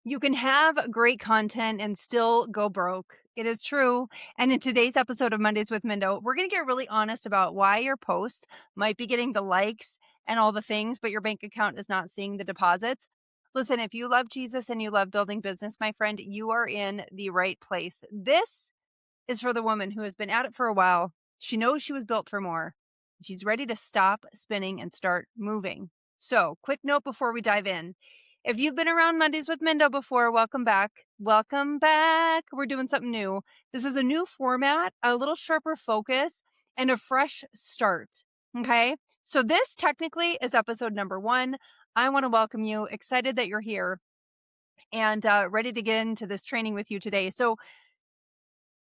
You can have great content and still go broke. It is true. And in today's episode of Mondays with Mindo, we're going to get really honest about why your posts might be getting the likes and all the things, but your bank account is not seeing the deposits. Listen, if you love Jesus and you love building business, my friend, you are in the right place. This is for the woman who has been at it for a while. She knows she was built for more. She's ready to stop spinning and start moving. So, quick note before we dive in. If you've been around Mondays with Mindo before, welcome back. Welcome back. We're doing something new. This is a new format, a little sharper focus, and a fresh start. Okay? So, this technically is episode number 1. I want to welcome you. Excited that you're here and ready to get into this training with you today. So,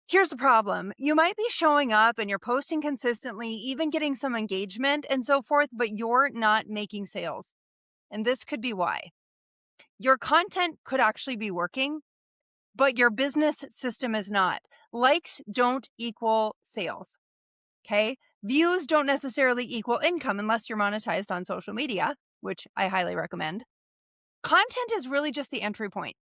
here's the problem. You might be showing up and you're posting consistently, even getting some engagement and so forth, but you're not making sales. And this could be why. Your content could actually be working, but your business system is not. Likes don't equal sales. Okay. Views don't necessarily equal income unless you're monetized on social media, which I highly recommend. Content is really just the entry point.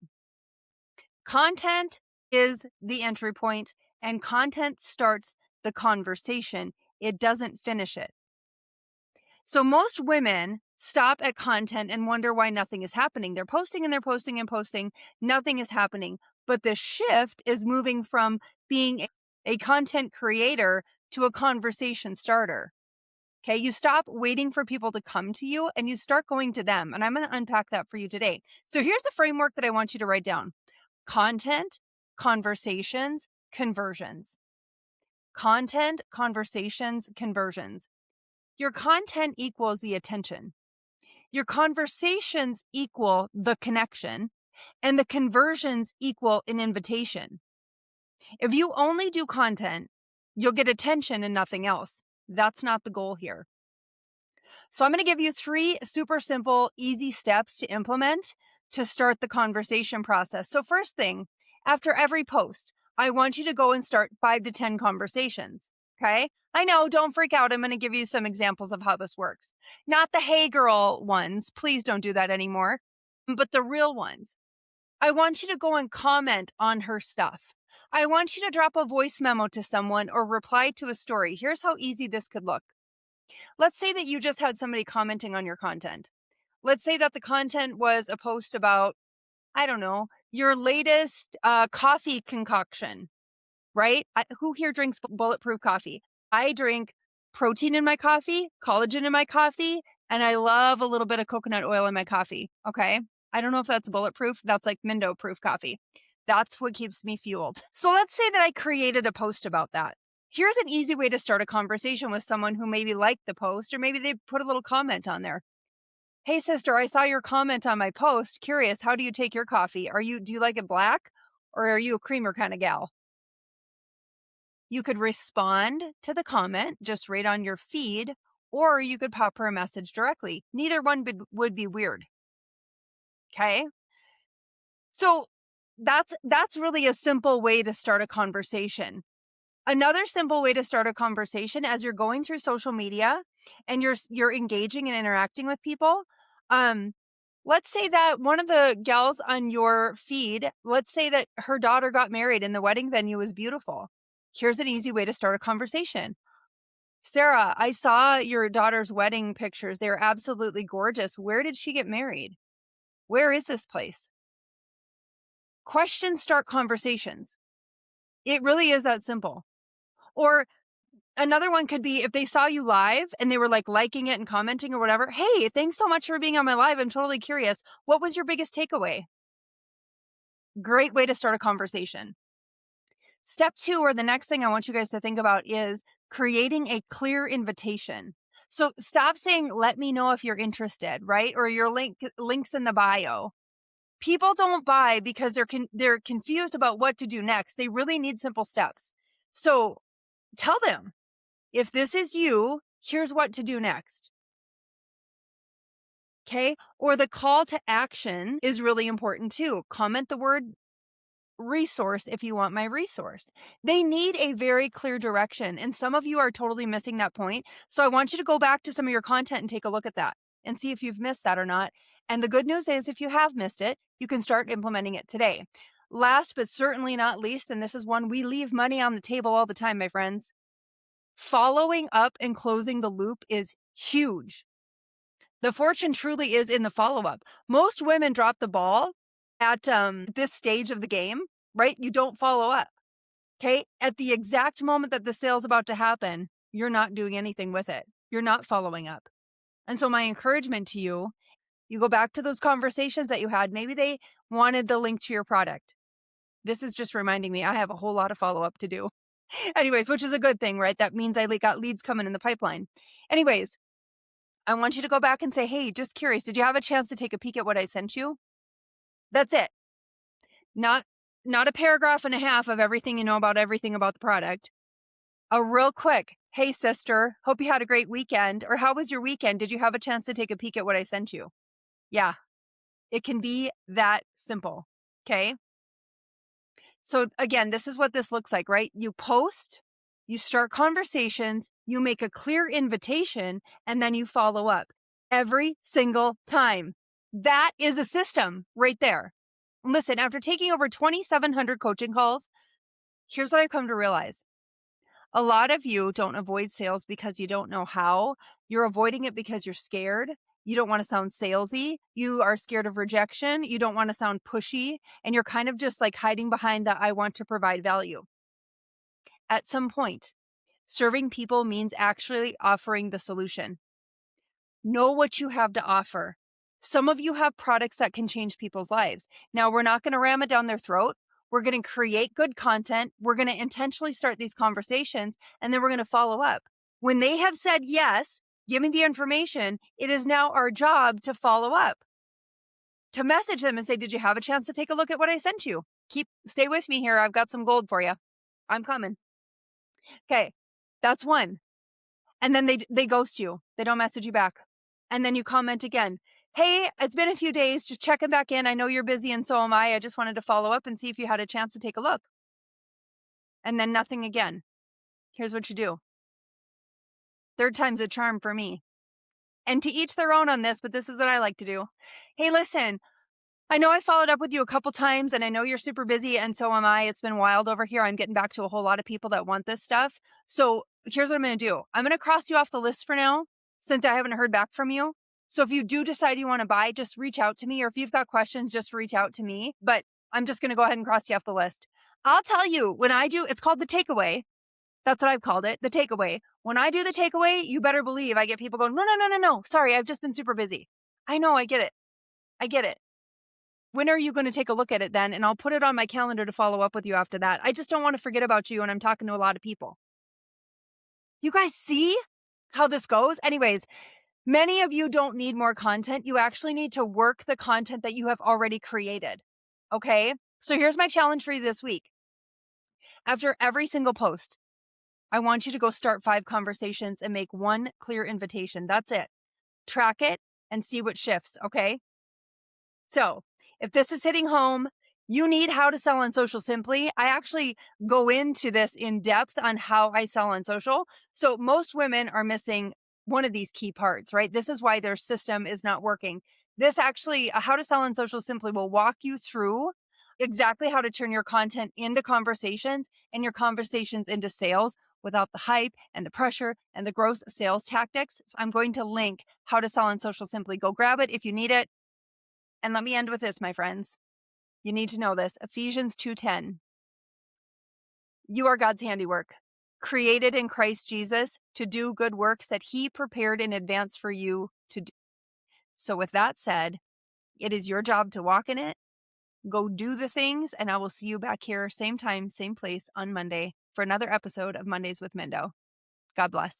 Content is the entry point, and content starts the conversation. It doesn't finish it. So most women stop at content and wonder why nothing is happening. They're posting and they're posting and posting. Nothing is happening. But the shift is moving from being a content creator to a conversation starter. Okay, you stop waiting for people to come to you and you start going to them. And I'm going to unpack that for you today. So here's the framework that I want you to write down. Content, conversations, conversions. Content, conversations, conversions. Your content equals the attention. Your conversations equal the connection, and the conversions equal an invitation. If you only do content, you'll get attention and nothing else. That's not the goal here. So I'm going to give you 3 super simple, easy steps to implement to start the conversation process. So first thing, after every post, I want you to go and start 5 to 10 conversations. Okay. I know, don't freak out. I'm going to give you some examples of how this works. Not the hey girl ones. Please don't do that anymore. But the real ones. I want you to go and comment on her stuff. I want you to drop a voice memo to someone or reply to a story. Here's how easy this could look. Let's say that you just had somebody commenting on your content. Let's say that the content was a post about, I don't know, your latest coffee concoction, right? Who here drinks bulletproof coffee? I drink protein in my coffee, collagen in my coffee, and I love a little bit of coconut oil in my coffee. Okay. I don't know if that's bulletproof. That's like Mindo proof coffee. That's what keeps me fueled. So let's say that I created a post about that. Here's an easy way to start a conversation with someone who maybe liked the post, or maybe they put a little comment on there. Hey sister, I saw your comment on my post. Curious, how do you take your coffee? Do you like it black, or are you a creamer kind of gal? You could respond to the comment just right on your feed, or you could pop her a message directly. Neither one would be weird. Okay. So that's really a simple way to start a conversation. Another simple way to start a conversation as you're going through social media and you're engaging and interacting with people. Let's say that one of the gals on your feed, let's say that her daughter got married and the wedding venue was beautiful. Here's an easy way to start a conversation. Sarah, I saw your daughter's wedding pictures. They're absolutely gorgeous. Where did she get married? Where is this place? Questions start conversations. It really is that simple. Or another one could be if they saw you live and they were like liking it and commenting or whatever. Hey, thanks so much for being on my live. I'm totally curious. What was your biggest takeaway? Great way to start a conversation. Step 2, or the next thing I want you guys to think about, is creating a clear invitation. So stop saying, let me know if you're interested, right? Or your links in the bio. People don't buy because they're confused about what to do next. They really need simple steps. So tell them, if this is you, here's what to do next. Okay. Or the call to action is really important too. Comment the word resource if you want my resource. They need a very clear direction. And some of you are totally missing that point. So I want you to go back to some of your content and take a look at that and see if you've missed that or not. And the good news is if you have missed it, you can start implementing it today. Last but certainly not least, and this is one we leave money on the table all the time, my friends. Following up and closing the loop is huge. The fortune truly is in the follow-up. Most women drop the ball at this stage of the game, right? You don't follow up. Okay. At the exact moment that the sale's about to happen, you're not doing anything with it. You're not following up. And so my encouragement to you, you go back to those conversations that you had. Maybe they wanted the link to your product. This is just reminding me I have a whole lot of follow-up to do. Anyways, which is a good thing, right? That means I got leads coming in the pipeline. Anyways, I want you to go back and say, hey, just curious, did you have a chance to take a peek at what I sent you? That's it. Not a paragraph and a half of everything you know about everything about the product. A real quick, hey, sister, hope you had a great weekend. Or how was your weekend? Did you have a chance to take a peek at what I sent you? Yeah, it can be that simple. Okay. So again, this is what this looks like, right? You post, you start conversations, you make a clear invitation, and then you follow up every single time. That is a system right there. Listen, after taking over 2,700 coaching calls, here's what I've come to realize. A lot of you don't avoid sales because you don't know how. You're avoiding it because you're scared. You don't want to sound salesy. You are scared of rejection. You don't want to sound pushy. And you're kind of just like hiding behind that I want to provide value. At some point, serving people means actually offering the solution. Know what you have to offer. Some of you have products that can change people's lives. Now, we're not going to ram it down their throat. We're going to create good content. We're going to intentionally start these conversations, and then we're going to follow up. When they have said yes, give me the information, it is now our job to follow up, to message them and say, did you have a chance to take a look at what I sent you? Stay with me here. I've got some gold for you. I'm coming. Okay, that's one. And then they ghost you. They don't message you back. And then you comment again. Hey, it's been a few days, just checking back in. I know you're busy and so am I. I just wanted to follow up and see if you had a chance to take a look. And then nothing again. Here's what you do. Third time's a charm for me. And to each their own on this, but this is what I like to do. Hey, listen, I know I followed up with you a couple times and I know you're super busy and so am I. It's been wild over here. I'm getting back to a whole lot of people that want this stuff. So here's what I'm going to do. I'm going to cross you off the list for now since I haven't heard back from you. So if you do decide you want to buy, just reach out to me. Or if you've got questions, just reach out to me. But I'm just going to go ahead and cross you off the list. I'll tell you when I do, it's called the takeaway. That's what I've called it, the takeaway. When I do the takeaway, you better believe I get people going, no. Sorry, I've just been super busy. I know, I get it. When are you going to take a look at it then? And I'll put it on my calendar to follow up with you after that. I just don't want to forget about you when I'm talking to a lot of people. You guys see how this goes? Anyways, many of you don't need more content. You actually need to work the content that you have already created. Okay? So here's my challenge for you this week. After every single post, I want you to go start 5 conversations and make one clear invitation. That's it. Track it and see what shifts. Okay? So if this is hitting home, you need how to sell on social simply. I actually go into this in depth on how I sell on social. So most women are missing one of these key parts, right? This is why their system is not working. This actually, how to sell on social simply will walk you through exactly how to turn your content into conversations and your conversations into sales without the hype and the pressure and the gross sales tactics. So I'm going to link how to sell on social simply. Go grab it if you need it. And let me end with this, my friends. You need to know this. Ephesians 2:10. You are God's handiwork, created in Christ Jesus to do good works that he prepared in advance for you to do. So with that said, it is your job to walk in it. Go do the things, and I will see you back here, same time, same place on Monday for another episode of Mondays with Mindo. God bless.